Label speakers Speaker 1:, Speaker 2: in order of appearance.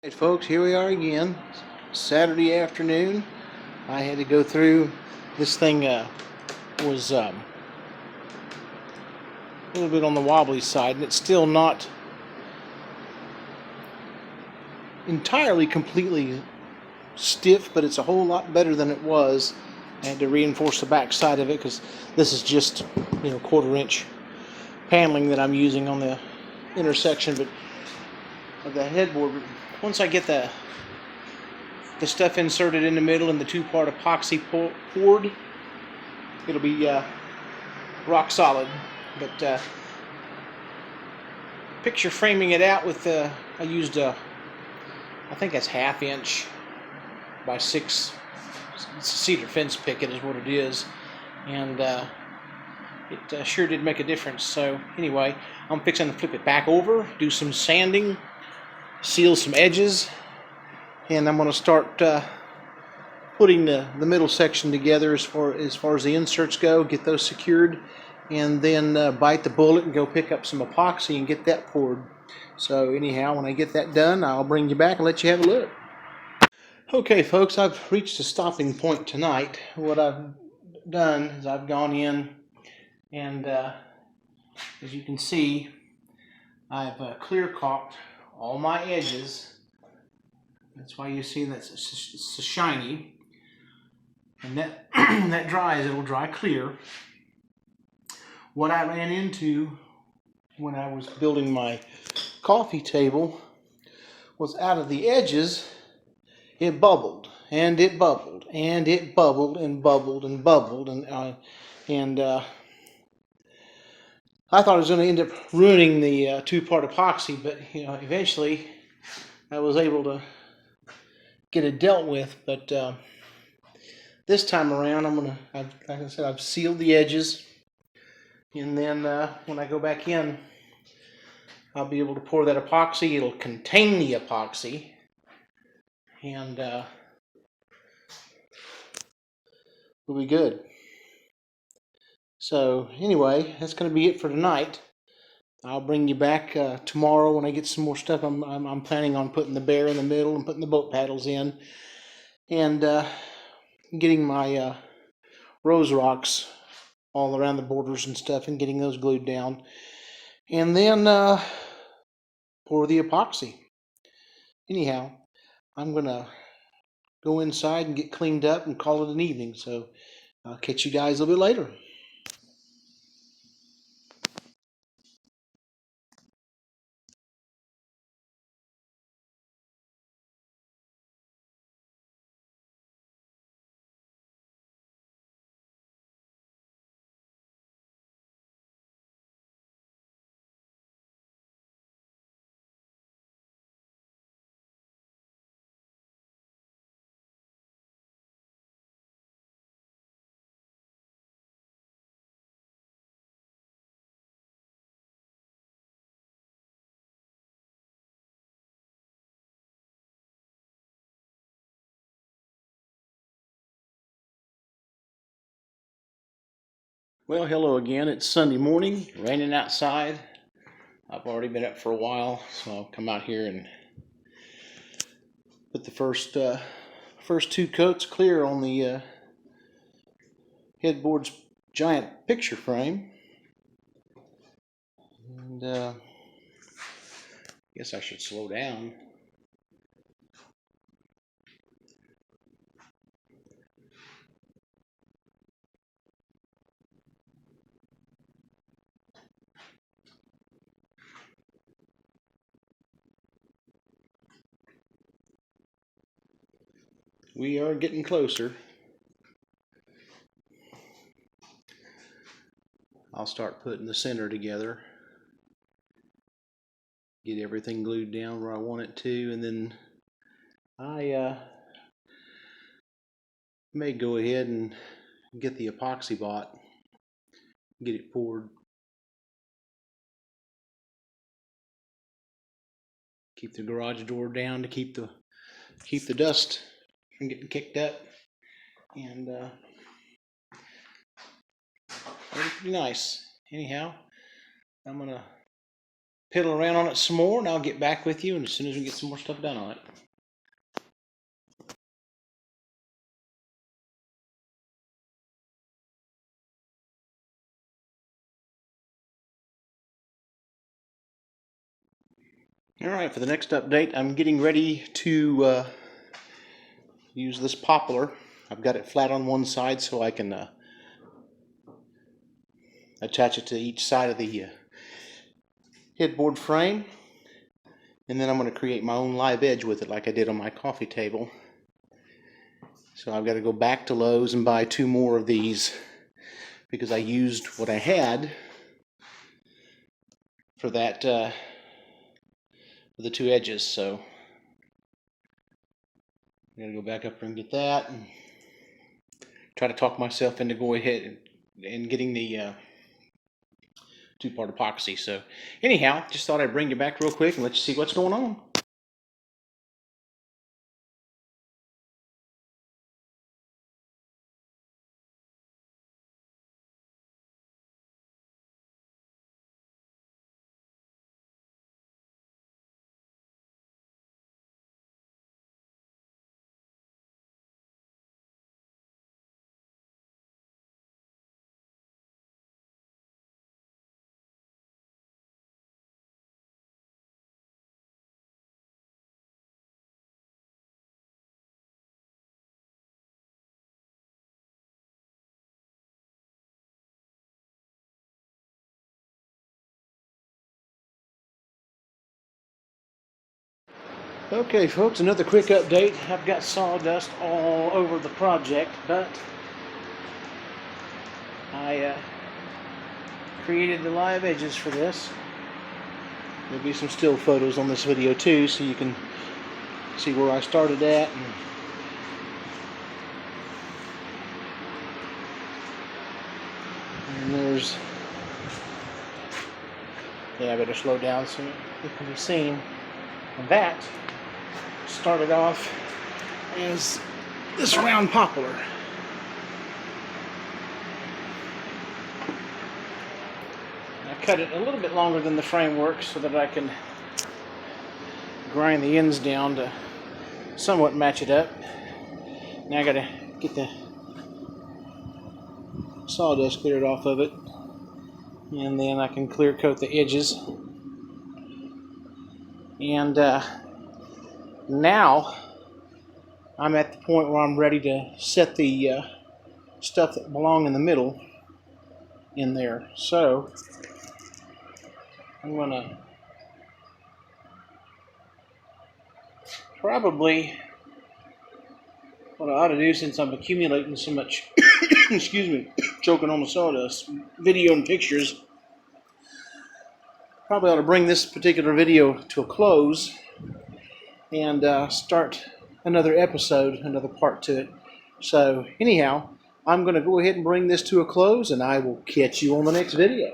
Speaker 1: Hey folks, here we are again. Saturday afternoon. I had to go through this thing. Was a little bit on the wobbly side, and it's still not entirely completely stiff, but it's a whole lot better than it was. I had to reinforce the back side of it because this is just 1/4 inch paneling that I'm using on the intersection of the headboard. But once I get the stuff inserted in the middle and the two-part epoxy poured, it'll be rock solid. But picture framing it out with I used I think that's 1/2 inch by 6 cedar fence picket is what it is, and it sure did make a difference. So anyway, I'm fixing to flip it back over, do some sanding, seal some edges, and I'm going to start putting the middle section together as far as the inserts go, get those secured, and then bite the bullet and go pick up some epoxy and get that poured. So anyhow, when I get that done, I'll bring you back and let you have a look. Okay folks, I've reached a stopping point tonight. What I've done is I've gone in and as you can see, I've clear caulked all my edges. That's why you see that's so shiny. And that when that dries, it'll dry clear. What I ran into when I was building my coffee table was out of the edges, it bubbled and it bubbled and it bubbled and bubbled and bubbled, and I thought it was going to end up ruining the two-part epoxy, but eventually I was able to get it dealt with. But this time around, like I said, I've sealed the edges, and then when I go back in, I'll be able to pour that epoxy. It'll contain the epoxy, and we'll be good. So anyway, that's going to be it for tonight. I'll bring you back tomorrow when I get some more stuff. I'm planning on putting the bear in the middle and putting the boat paddles in, and getting my rose rocks all around the borders and stuff, and getting those glued down, and then pour the epoxy. Anyhow, I'm gonna go inside and get cleaned up and call it an evening. So I'll catch you guys a little bit later. Well, hello again. It's Sunday morning, raining outside. I've already been up for a while, so I'll come out here and put the first two coats clear on the headboard's giant picture frame. And I guess I should slow down. We are getting closer. I'll start putting the center together, get everything glued down where I want it to, and then I may go ahead and get the epoxy bought, get it poured. Keep the garage door down to keep the dust from getting kicked up, and it'll be nice. Anyhow, I'm gonna piddle around on it some more, and I'll get back with you as soon as we get some more stuff done on it. Alright, for the next update, I'm getting ready to use this poplar. I've got it flat on one side so I can attach it to each side of the headboard frame. And then I'm going to create my own live edge with it like I did on my coffee table. So I've got to go back to Lowe's and buy 2 more of these because I used what I had for that for the 2 edges. So I'm going to go back up there and get that and try to talk myself into going ahead and getting the 2-part epoxy. So anyhow, just thought I'd bring you back real quick and let you see what's going on. Okay folks, another quick update. I've got sawdust all over the project, but I created the live edges for this. There'll be some still photos on this video too, so you can see where I started at. And there's, yeah, I better slow down so it can be seen. And that started off as this round poplar. I cut it a little bit longer than the framework so that I can grind the ends down to somewhat match it up. Now I gotta get the sawdust cleared off of it, and then I can clear coat the edges. And now I'm at the point where I'm ready to set the stuff that belong in the middle in there. So I'm gonna probably, what I ought to do, since I'm accumulating so much excuse me, choking on the sawdust, video and pictures, probably ought to bring this particular video to a close and start another episode, another part to it. So anyhow, I'm going to go ahead and bring this to a close, and I will catch you on the next video.